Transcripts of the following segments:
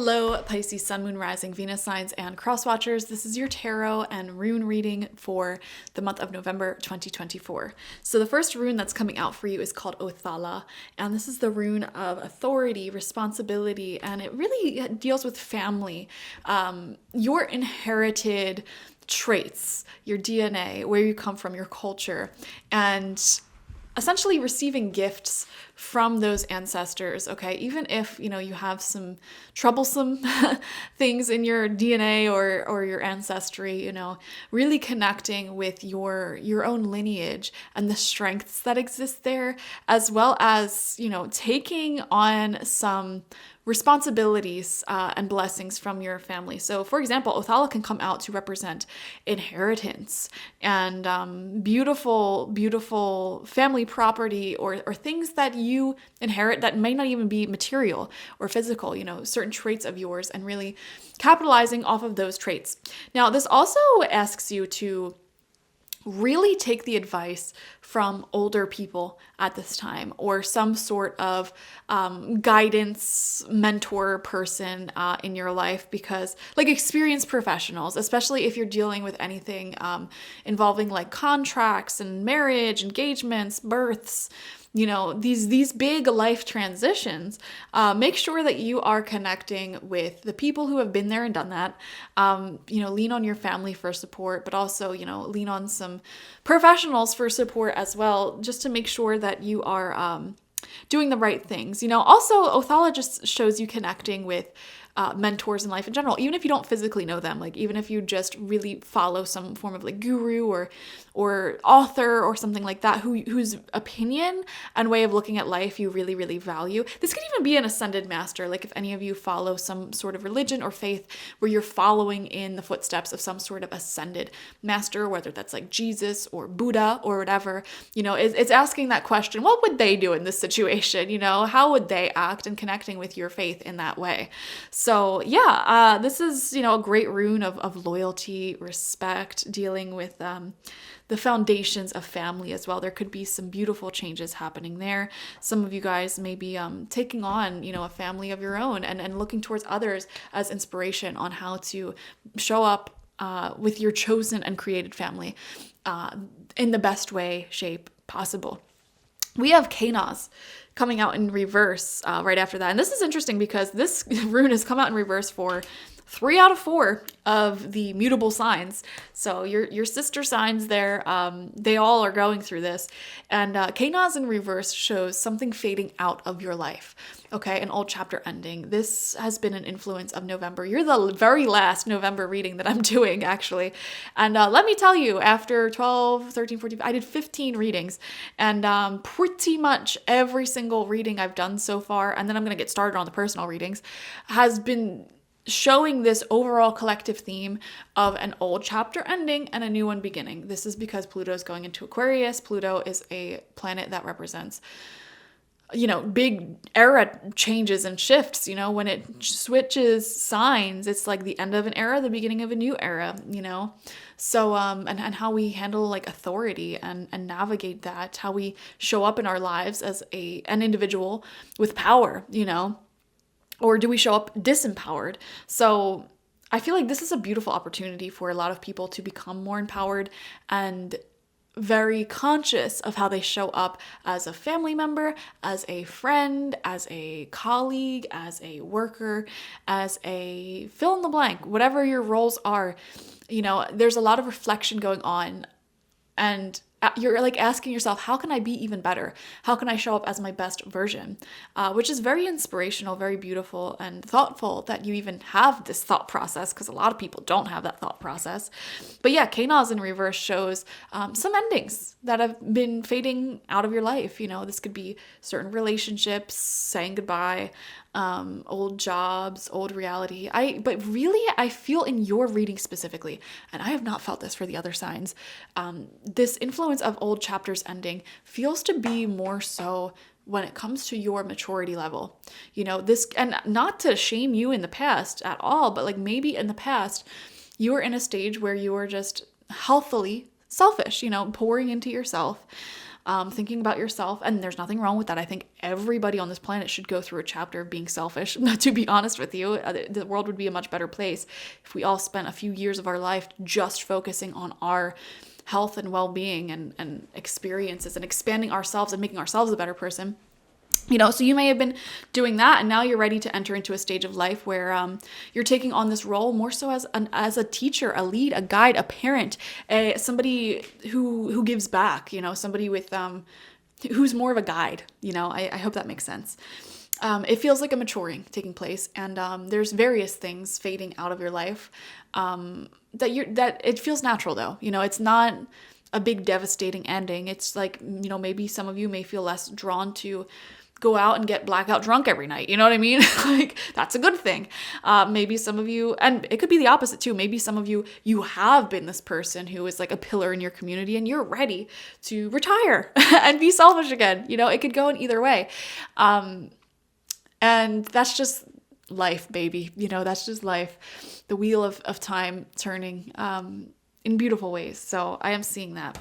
Hello, Pisces, Sun, Moon, Rising, Venus signs, and cross watchers. This is your tarot and rune reading for the month of November 2024. So the first rune that's coming out for you is called Othala, and this is the rune of authority, responsibility, and it really deals with family, your inherited traits, your DNA, where you come from, your culture, and essentially receiving gifts from those ancestors, okay? Even if, you have some troublesome things in your DNA or your ancestry, really connecting with your own lineage and the strengths that exist there, as well as, taking on some responsibilities and blessings from your family. So, for example, Othala can come out to represent inheritance and beautiful, beautiful family property or things that you inherit that may not even be material or physical, certain traits of yours, and really capitalizing off of those traits. Now, this also asks you to really take the advice from older people at this time, or some sort of guidance mentor person in your life, because like experienced professionals, especially if you're dealing with anything involving like contracts and marriage, engagements, births, these big life transitions, make sure that you are connecting with the people who have been there and done that. Lean on your family for support, but also, lean on some professionals for support as well, just to make sure that you are doing the right things. Also, Othala just shows you connecting with mentors in life in general, even if you don't physically know them, like even if you just really follow some form of like guru or author or something like that, whose opinion and way of looking at life you really, really value. This could even be an ascended master, like if any of you follow some sort of religion or faith where you're following in the footsteps of some sort of ascended master, whether that's like Jesus or Buddha or whatever, it's asking that question, what would they do in this situation? How would they act, and connecting with your faith in that way. So yeah, this is, a great rune of loyalty, respect, dealing with the foundations of family as well. There could be some beautiful changes happening there. Some of you guys may be taking on, a family of your own and looking towards others as inspiration on how to show up with your chosen and created family in the best way, shape possible. We have Canaz coming out in reverse right after that. And this is interesting because this rune has come out in reverse for 3 out of 4 of the mutable signs. So your sister signs there, they all are going through this. And Canaz in reverse shows something fading out of your life. Okay, an old chapter ending. This has been an influence of November. You're the very last November reading that I'm doing, actually. And let me tell you, after 12, 13, 14, I did 15 readings. And pretty much every single reading I've done so far, and then I'm going to get started on the personal readings, has been showing this overall collective theme of an old chapter ending and a new one beginning. This is because Pluto is going into Aquarius. Pluto is a planet that represents big era changes and shifts. When it switches signs, it's like the end of an era, the beginning of a new era, So, and how we handle like authority and navigate that, how we show up in our lives as an individual with power, or do we show up disempowered? So I feel like this is a beautiful opportunity for a lot of people to become more empowered and very conscious of how they show up as a family member, as a friend, as a colleague, as a worker, as a fill in the blank, whatever your roles are. There's a lot of reflection going on, and you're like asking yourself, how can I be even better? How can I show up as my best version? Which is very inspirational, very beautiful, and thoughtful that you even have this thought process, because a lot of people don't have that thought process. But yeah, Canaz in reverse shows some endings that have been fading out of your life. This could be certain relationships, saying goodbye, old jobs, old reality. But really, I feel in your reading specifically, and I have not felt this for the other signs, this influence of old chapters ending feels to be more so when it comes to your maturity level. This, and not to shame you in the past at all, but like maybe in the past, you were in a stage where you were just healthily selfish, pouring into yourself. thinking about yourself. And there's nothing wrong with that. I think everybody on this planet should go through a chapter of being selfish. To be honest with you, the world would be a much better place if we all spent a few years of our life just focusing on our health and well-being and experiences and expanding ourselves and making ourselves a better person. So you may have been doing that, and now you're ready to enter into a stage of life where you're taking on this role more so as a teacher, a lead, a guide, a parent, somebody who gives back. Somebody with who's more of a guide. I hope that makes sense. It feels like a maturing taking place, and there's various things fading out of your life that it feels natural though. It's not a big devastating ending. It's like maybe some of you may feel less drawn to go out and get blackout drunk every night. You know what I mean? Like, that's a good thing. Maybe some of you, and it could be the opposite too. Maybe some of you have been this person who is like a pillar in your community and you're ready to retire and be selfish again. It could go in either way. And that's just life, baby. That's just life. The wheel of time turning in beautiful ways. So I am seeing that.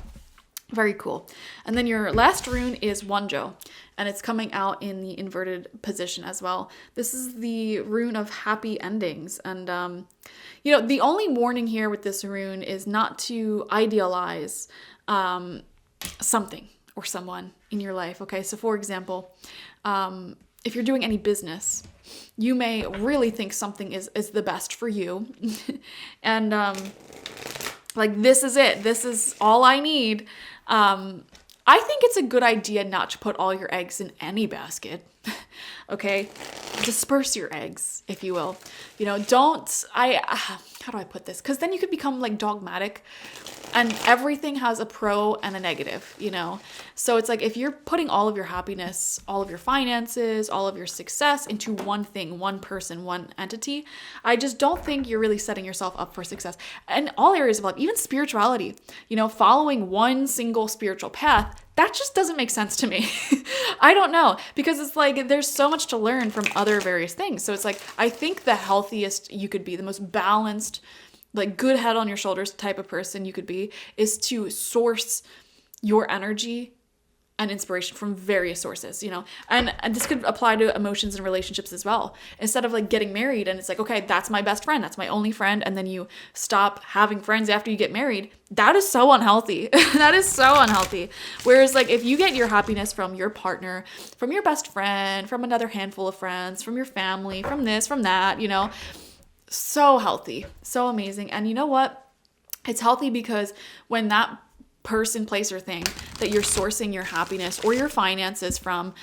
Very cool. And then your last rune is Wonjo, and it's coming out in the inverted position as well. This is the rune of happy endings. And, the only warning here with this rune is not to idealize something or someone in your life. Okay. So for example, if you're doing any business, you may really think something is the best for you. And, like, this is it. This is all I need. I think it's a good idea not to put all your eggs in any basket. Okay? Disperse your eggs, if you will. How do I put this? Because then you could become like dogmatic, and everything has a pro and a negative, So it's like if you're putting all of your happiness, all of your finances, all of your success into one thing, one person, one entity, I just don't think you're really setting yourself up for success. And all areas of life, even spirituality, following one single spiritual path, that just doesn't make sense to me. I don't know, because it's like there's so much to learn from other various things. So it's like I think the healthiest you could be, the most balanced, like good head on your shoulders type of person you could be, is to source your energy and inspiration from various sources, and this could apply to emotions and relationships as well. Instead of like getting married and it's like, okay, that's my best friend, that's my only friend, and then you stop having friends after you get married, that is so unhealthy. That is so unhealthy. Whereas like if you get your happiness from your partner, from your best friend, from another handful of friends, from your family, from this, from that, so healthy, so amazing. And you know what? It's healthy because when that person, place, or thing that you're sourcing your happiness or your finances from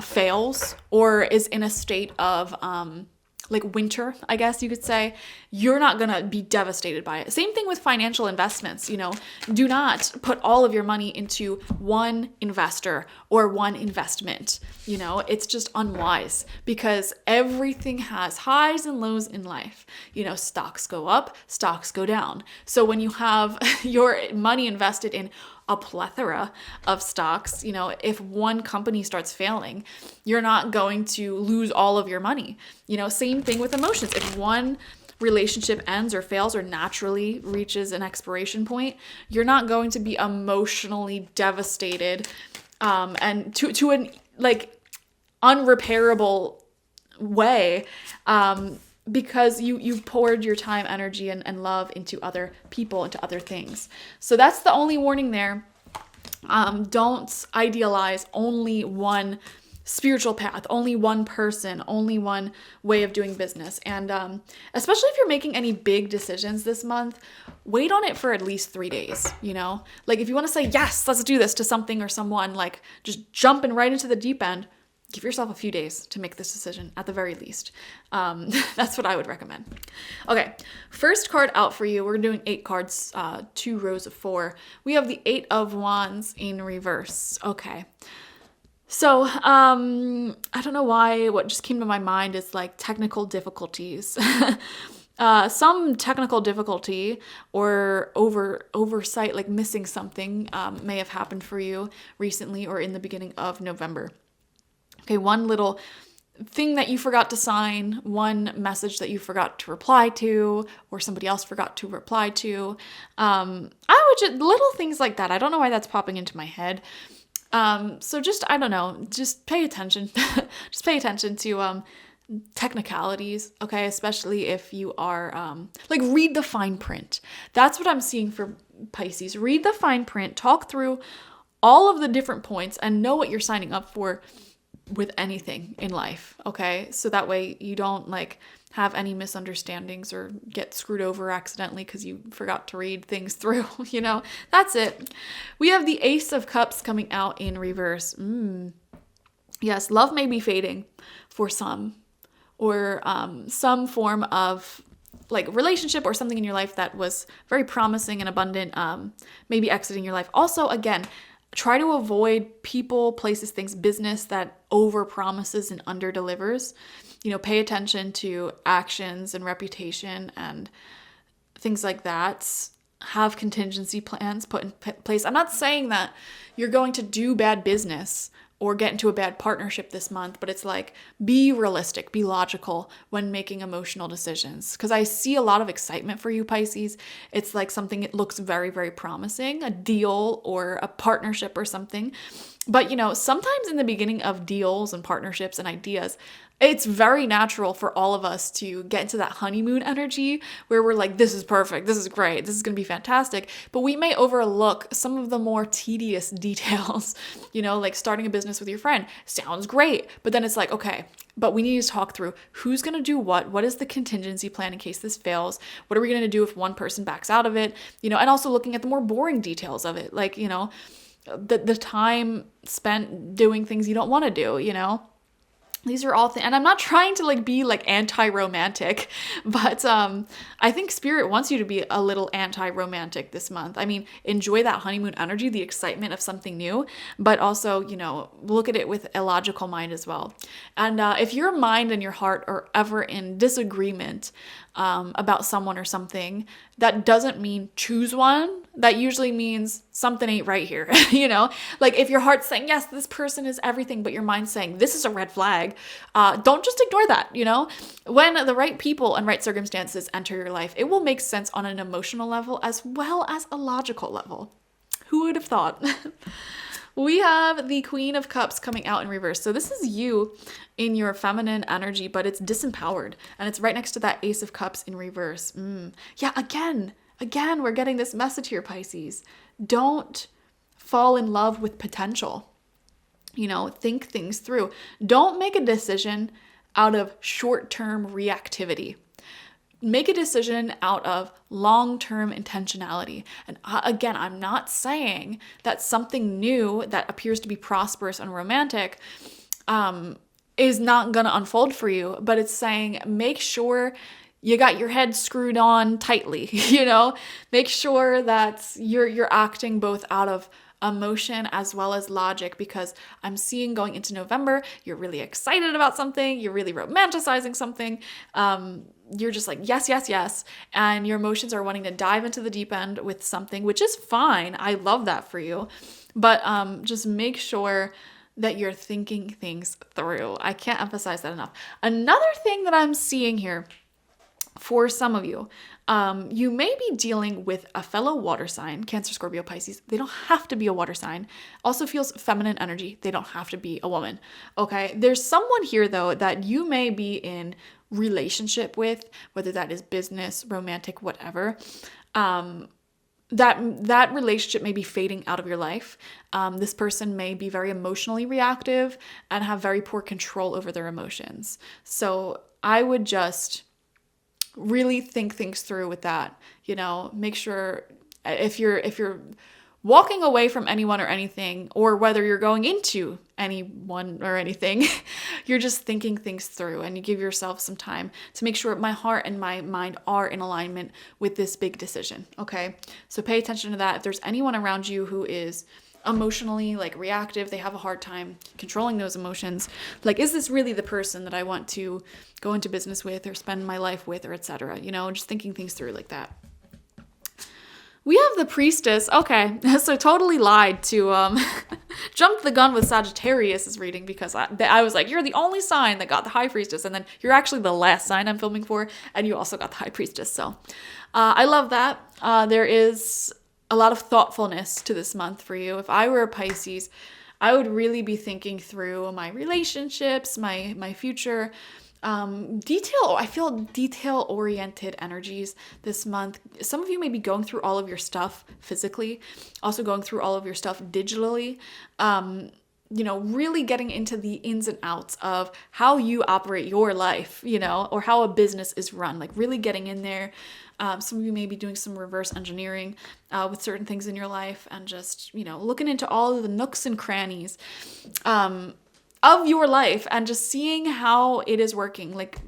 fails or is in a state of like winter, I guess you could say, you're not going to be devastated by it. Same thing with financial investments, do not put all of your money into one investor or one investment. It's just unwise because everything has highs and lows in life. Stocks go up, stocks go down. So when you have your money invested in a plethora of stocks, if one company starts failing, you're not going to lose all of your money. Same thing with emotions. If one relationship ends or fails or naturally reaches an expiration point, you're not going to be emotionally devastated and to an like unrepairable way because you poured your time, energy, and love into other people, into other things. So that's the only warning there. Don't idealize only one spiritual path, only one person, only one way of doing business. And especially if you're making any big decisions this month, wait on it for at least 3 days, Like if you want to say, yes, let's do this to something or someone, like just jumping right into the deep end, give yourself a few days to make this decision at the very least. That's what I would recommend. Okay, first card out for you. We're doing 8 cards, 2 rows of 4. We have the 8 of Wands in reverse. Okay. So, I don't know why, what just came to my mind is like technical difficulties. Some technical difficulty or oversight, like missing something, may have happened for you recently or in the beginning of November. Okay, one little thing that you forgot to sign, one message that you forgot to reply to, or somebody else forgot to reply to. I would just, little things like that. I don't know why that's popping into my head. So just, I don't know, just pay attention. Just pay attention to technicalities, okay? Especially if you are like, read the fine print. That's what I'm seeing for Pisces. Read the fine print, talk through all of the different points, and know what you're signing up for with anything in life, okay? So that way you don't like have any misunderstandings or get screwed over accidentally because you forgot to read things through, That's it. We have the Ace of Cups coming out in reverse. Yes, love may be fading for some, or some form of like relationship or something in your life that was very promising and abundant, maybe exiting your life. Also, again, try to avoid people, places, things, business that over promises and under delivers. Pay attention to actions and reputation and things like that. Have contingency plans put in place. I'm not saying that you're going to do bad business or get into a bad partnership this month, but it's like, be realistic, be logical when making emotional decisions. Because I see a lot of excitement for you, Pisces. It's like something that looks very, very promising, a deal or a partnership or something. But, sometimes in the beginning of deals and partnerships and ideas, it's very natural for all of us to get into that honeymoon energy where we're like, this is perfect, this is great, this is going to be fantastic. But we may overlook some of the more tedious details, like starting a business with your friend. Sounds great. But then it's like, okay, but we need to talk through who's going to do what is the contingency plan in case this fails? What are we going to do if one person backs out of it? And also looking at the more boring details of it, like, the time spent doing things you don't want to do, These are all things, and I'm not trying to like be like anti-romantic, but I think Spirit wants you to be a little anti-romantic this month. I mean, enjoy that honeymoon energy, the excitement of something new, but also, look at it with a logical mind as well. And if your mind and your heart are ever in disagreement about someone or something, that doesn't mean choose one. That usually means something ain't right here, Like if your heart's saying, yes, this person is everything, but your mind's saying, this is a red flag, don't just ignore that, When the right people and right circumstances enter your life, it will make sense on an emotional level as well as a logical level. Who would have thought? We have the Queen of Cups coming out in reverse. So this is you in your feminine energy, but it's disempowered. And it's right next to that Ace of Cups in reverse. Yeah, again, we're getting this message here, Pisces. Don't fall in love with potential. Think things through. Don't make a decision out of short-term reactivity. Make a decision out of long-term intentionality. And again, I'm not saying that something new that appears to be prosperous and romantic is not going to unfold for you, but it's saying make sure you got your head screwed on tightly, Make sure that you're acting both out of emotion as well as logic, because I'm seeing going into November, you're really excited about something, you're really romanticizing something, you're just like, yes, yes, yes, and your emotions are wanting to dive into the deep end with something, which is fine. I love that for you, but just make sure that you're thinking things through. I can't emphasize that enough. Another thing that I'm seeing here for some of you, you may be dealing with a fellow water sign, Cancer, Scorpio, Pisces. They don't have to be a water sign. Also feels feminine energy. They don't have to be a woman. Okay. There's someone here though that you may be in relationship with, whether that is business, romantic, whatever. That relationship may be fading out of your life. This person may be very emotionally reactive and have very poor control over their emotions. So I would just really think things through with that, make sure if you're walking away from anyone or anything, or whether you're going into anyone or anything, you're just thinking things through, and you give yourself some time to make sure my heart and my mind are in alignment with this big decision. Okay. So pay attention to that. If there's anyone around you who is emotionally like reactive, they have a hard time controlling those emotions, like, is this really the person that I want to go into business with or spend my life with, or etc., just thinking things through like that. We have the Priestess. Okay, so totally lied to jump the gun with Sagittarius's reading, because I was like, you're the only sign that got the High Priestess, and then you're actually the last sign I'm filming for, and you also got the High Priestess. So I love that. There is a lot of thoughtfulness to this month for you. If I were a Pisces, I would really be thinking through my relationships, my future. I feel detail oriented energies this month. Some of you may be going through all of your stuff physically, also going through all of your stuff digitally. Really getting into the ins and outs of how you operate your life, or how a business is run, like really getting in there. Some of you may be doing some reverse engineering with certain things in your life, and just, looking into all of the nooks and crannies of your life and just seeing how it is working. Like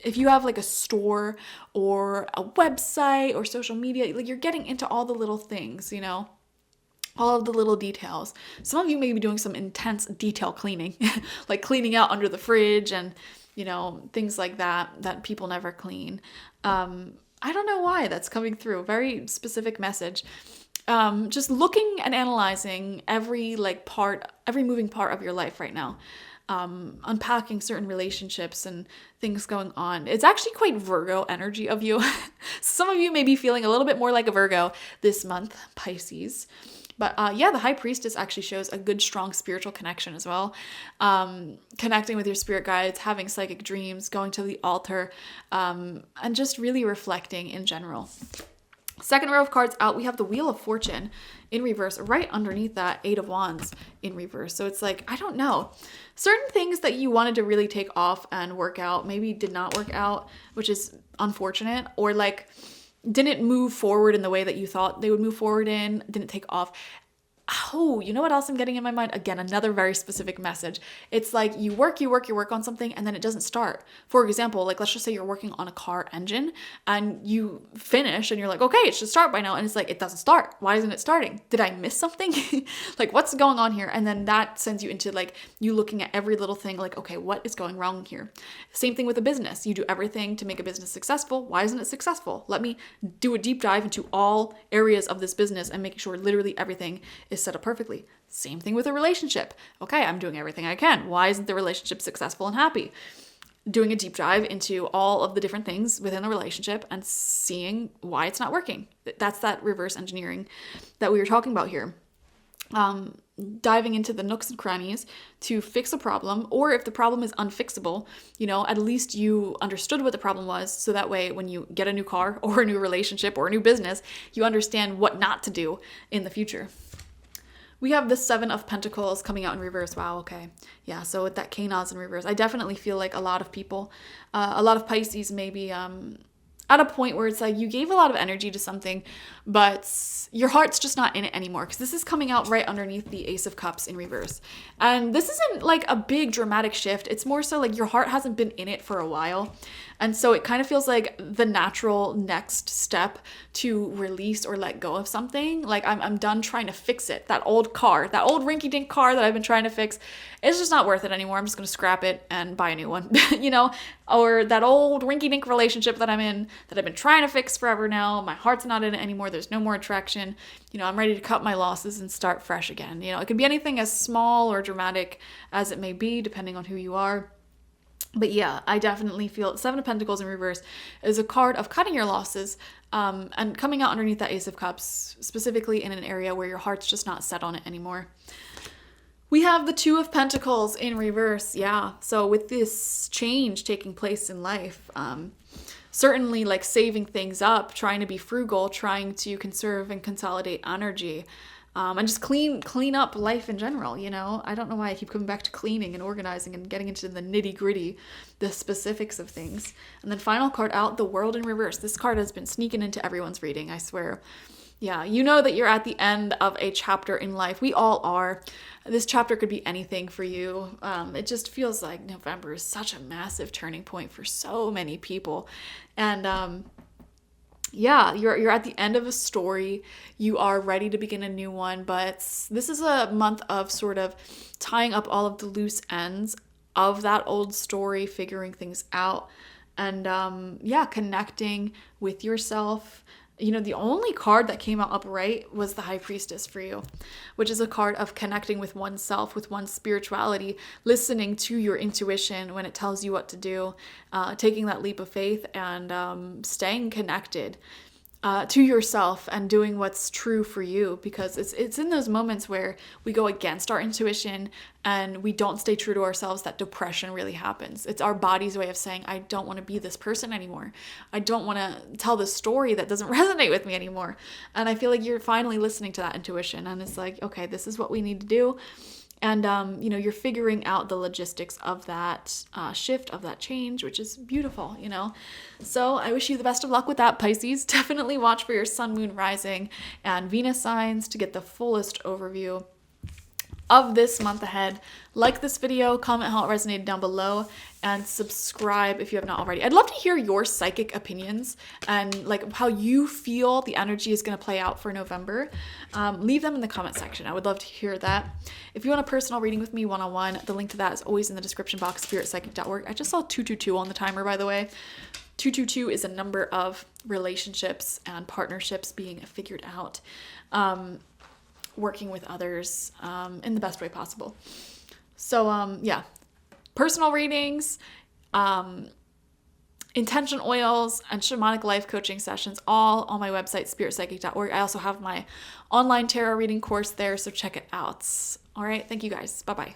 if you have like a store or a website or social media, like you're getting into all the little things, all of the little details. Some of you may be doing some intense detail cleaning, like cleaning out under the fridge and, things like that people never clean. I don't know why that's coming through. Very specific message. Just looking and analyzing every moving part of your life right now. Unpacking certain relationships and things going on. It's actually quite Virgo energy of you. Some of you may be feeling a little bit more like a Virgo this month, Pisces. But the High Priestess actually shows a good, strong spiritual connection as well. Connecting with your spirit guides, having psychic dreams, going to the altar, and just really reflecting in general. Second row of cards out, we have the Wheel of Fortune in reverse, right underneath that Eight of Wands in reverse. So it's like, I don't know, certain things that you wanted to really take off and work out maybe did not work out, which is unfortunate, or like didn't move forward in the way that you thought they would move forward in, didn't take off. Oh, you know what else I'm getting in my mind? Again, another very specific message. It's like you work on something and then it doesn't start. For example, like let's just say you're working on a car engine and you finish and you're like, okay, it should start by now. And it's like, it doesn't start. Why isn't it starting? Did I miss something? Like what's going on here? And then that sends you into like you looking at every little thing like, okay, what is going wrong here? Same thing with a business. You do everything to make a business successful. Why isn't it successful? Let me do a deep dive into all areas of this business and making sure literally everything is set up perfectly. Same thing with a relationship. Okay, I'm doing everything I can. Why isn't the relationship successful and happy? Doing a deep dive into all of the different things within the relationship and seeing why it's not working. That's that reverse engineering that we were talking about here. Diving into the nooks and crannies to fix a problem, or if the problem is unfixable, at least you understood what the problem was, so that way when you get a new car or a new relationship or a new business, you understand what not to do in the future. We have the Seven of Pentacles coming out in reverse. Wow, okay. Yeah, so with that K-Noz in reverse, I definitely feel like a lot of people, a lot of Pisces maybe at a point where it's like you gave a lot of energy to something, but your heart's just not in it anymore, because this is coming out right underneath the Ace of Cups in reverse. And this isn't like a big dramatic shift. It's more so like your heart hasn't been in it for a while. And so it kind of feels like the natural next step to release or let go of something. Like I'm done trying to fix it. That old car, that old rinky-dink car that I've been trying to fix, it's just not worth it anymore. I'm just going to scrap it and buy a new one, Or that old rinky-dink relationship that I'm in that I've been trying to fix forever now. My heart's not in it anymore. There's no more attraction. I'm ready to cut my losses and start fresh again. It could be anything as small or dramatic as it may be, depending on who you are. But yeah, I definitely feel Seven of Pentacles in reverse is a card of cutting your losses and coming out underneath that Ace of Cups, specifically in an area where your heart's just not set on it anymore. We have the Two of Pentacles in reverse. Yeah, so with this change taking place in life, certainly like saving things up, trying to be frugal, trying to conserve and consolidate energy. And just clean up life in general, I don't know why I keep coming back to cleaning and organizing and getting into the nitty gritty, the specifics of things. And then final card out, the World in reverse. This card has been sneaking into everyone's reading, I swear. Yeah, you know that you're at the end of a chapter in life. We all are. This chapter could be anything for you. It just feels like November is such a massive turning point for so many people. And, yeah, you're at the end of a story. You are ready to begin a new one, but this is a month of sort of tying up all of the loose ends of that old story, figuring things out, and connecting with yourself. The only card that came out upright was the High Priestess for you, which is a card of connecting with oneself, with one's spirituality, listening to your intuition when it tells you what to do, taking that leap of faith and staying connected. to yourself and doing what's true for you, because it's in those moments where we go against our intuition and we don't stay true to ourselves that depression really happens. It's our body's way of saying, I don't want to be this person anymore. I don't want to tell this story that doesn't resonate with me anymore. And I feel like you're finally listening to that intuition, and it's like, okay, this is what we need to do. And, you're figuring out the logistics of that shift, of that change, which is beautiful, So I wish you the best of luck with that, Pisces. Definitely watch for your sun, moon, rising, and Venus signs to get the fullest overview of this month ahead. Like this video, comment how it resonated down below, and subscribe if you have not already. I'd love to hear your psychic opinions and like how you feel the energy is going to play out for November. Leave them in the comment section. I would love to hear that. If you want a personal reading with me one-on-one, the link to that is always in the description box, spiritpsychic.org. I just saw 222 on the timer, by the way. 222 is a number of relationships and partnerships being figured out. Working with others in the best way possible. So personal readings, intention oils, and shamanic life coaching sessions, all on my website, spiritpsychic.org. I also have my online tarot reading course there, so check it out. All right, thank you guys. Bye-bye.